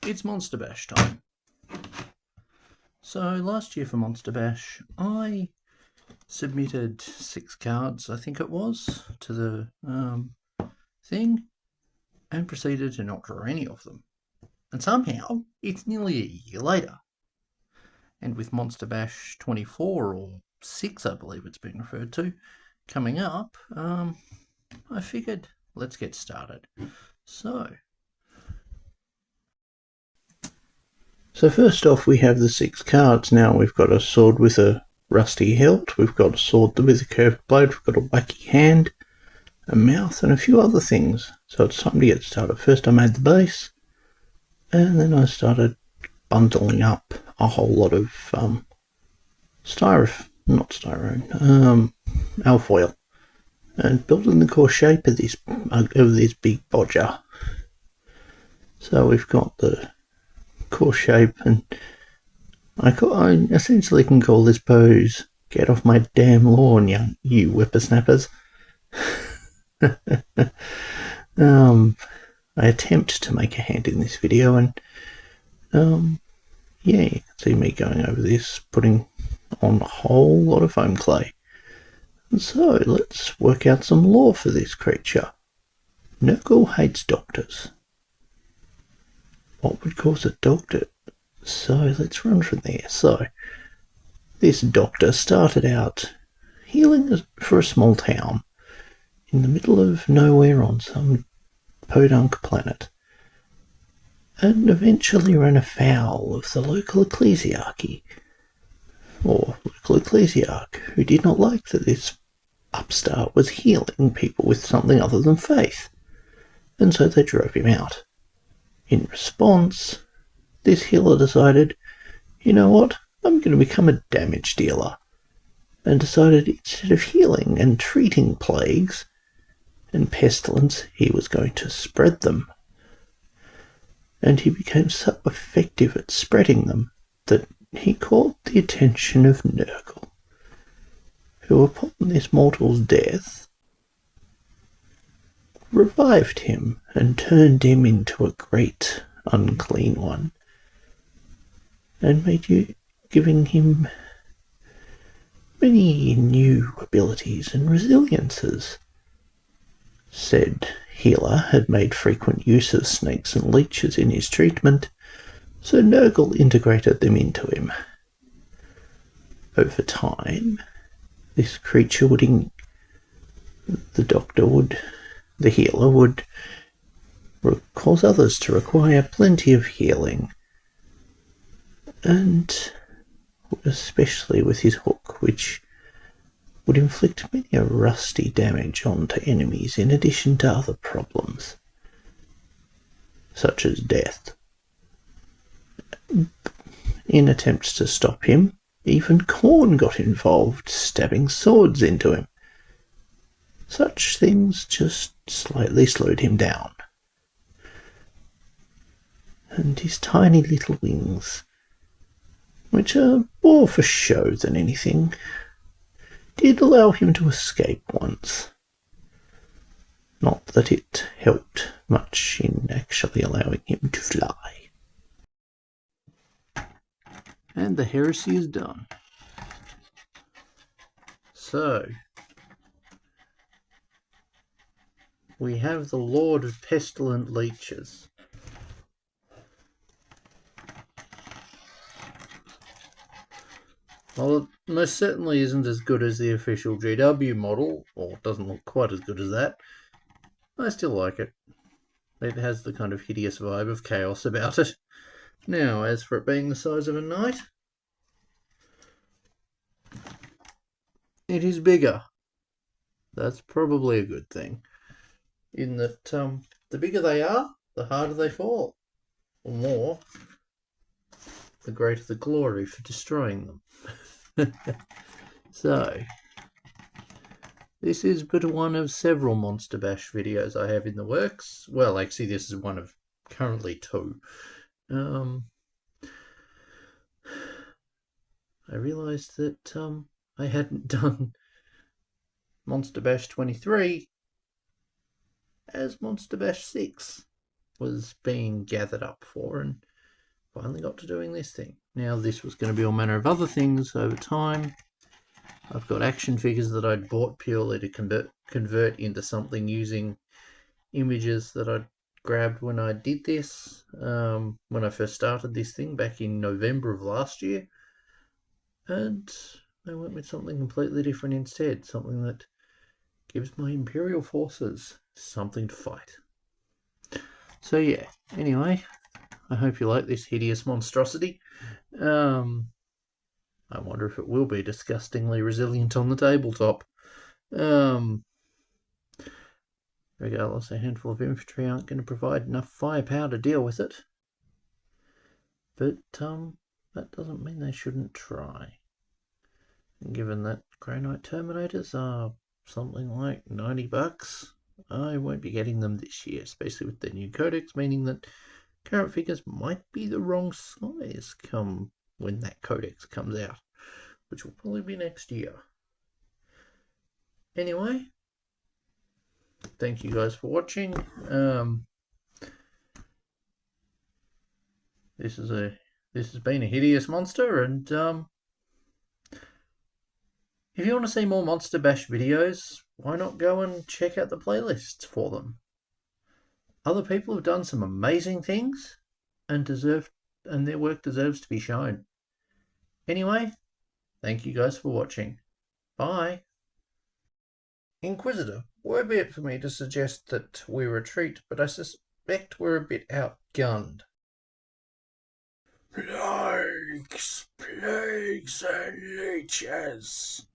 It's Monster Bash time. So last year for Monster Bash, I submitted 6 cards, I think it was, to the thing, and proceeded to not draw any of them. And somehow, it's nearly a year later. And with Monster Bash 24, or 6 I believe it's been referred to, coming up, I figured, let's get started. So first off, we have the 6 cards. Now we've got a sword with a rusty hilt, we've got a sword with a curved blade, we've got a wacky hand, a mouth, and a few other things. So it's time to get started. First I made the base, and then I started bundling up a whole lot of alfoil, and building the core shape of this big bodger. So we've got the core shape, and I essentially can call this pose "Get off my damn lawn, you whippersnappers." I attempt to make a hand in this video, and yeah, you can see me going over this, putting on a whole lot of foam clay. And so let's work out some lore for this creature. Nurgle hates doctors. What would cause a doctor? So let's run from there. So this doctor started out healing for a small town in the middle of nowhere on some podunk planet, and eventually ran afoul of the local ecclesiarchy, or local ecclesiarch, who did not like that this upstart was healing people with something other than faith, and so they drove him out. In response, this healer decided, you know what, I'm going to become a damage dealer, and decided instead of healing and treating plagues and pestilence, he was going to spread them. And he became so effective at spreading them that he caught the attention of Nurgle, who upon this mortal's death revived him and turned him into a great unclean one, and giving him many new abilities and resiliences. Said healer had made frequent use of snakes and leeches in his treatment, so Nurgle integrated them into him. Over time, this creature the healer would cause others to require plenty of healing, and especially with his hook, which would inflict many a rusty damage onto enemies, in addition to other problems, such as death. In attempts to stop him, even Khorne got involved, stabbing swords into him. Such things just slightly slowed him down. And his tiny little wings, which are more for show than anything, did allow him to escape once. Not that it helped much in actually allowing him to fly. And the heresy is done. So we have the Lord of Pestilent Leeches. Well, it most certainly isn't as good as the official GW model, or doesn't look quite as good as that. I still like it. It has the kind of hideous vibe of chaos about it. Now, as for it being the size of a knight, it is bigger. That's probably a good thing, in that the bigger they are, the harder they fall. Or more, the greater the glory for destroying them. So, this is but one of several Monster Bash videos I have in the works. Well, actually, this is one of currently 2. I realised that I hadn't done Monster Bash 23 as Monster Bash 6 was being gathered up for, and finally got to doing this thing. Now this was going to be all manner of other things over time. I've got action figures that I'd bought purely to convert into something using images that I'd grabbed when I did this, when I first started this thing back in November of last year. And I went with something completely different instead, something that gives my imperial forces something to fight. So yeah, anyway, I hope you like this hideous monstrosity. I wonder if it will be disgustingly resilient on the tabletop. Regardless, a handful of infantry aren't going to provide enough firepower to deal with it. But that doesn't mean they shouldn't try. And given that Grey Knight Terminators are something like $90, I won't be getting them this year, especially with the new codex, meaning that current figures might be the wrong size come when that codex comes out, which will probably be next year. Anyway, thank you guys for watching. This has been a hideous monster, and if you want to see more Monster Bash videos, why not go and check out the playlists for them? Other people have done some amazing things and their work deserves to be shown. Anyway, thank you guys for watching. Bye. Inquisitor, word be it for me to suggest that we retreat, but I suspect we're a bit outgunned. Plagues and leeches.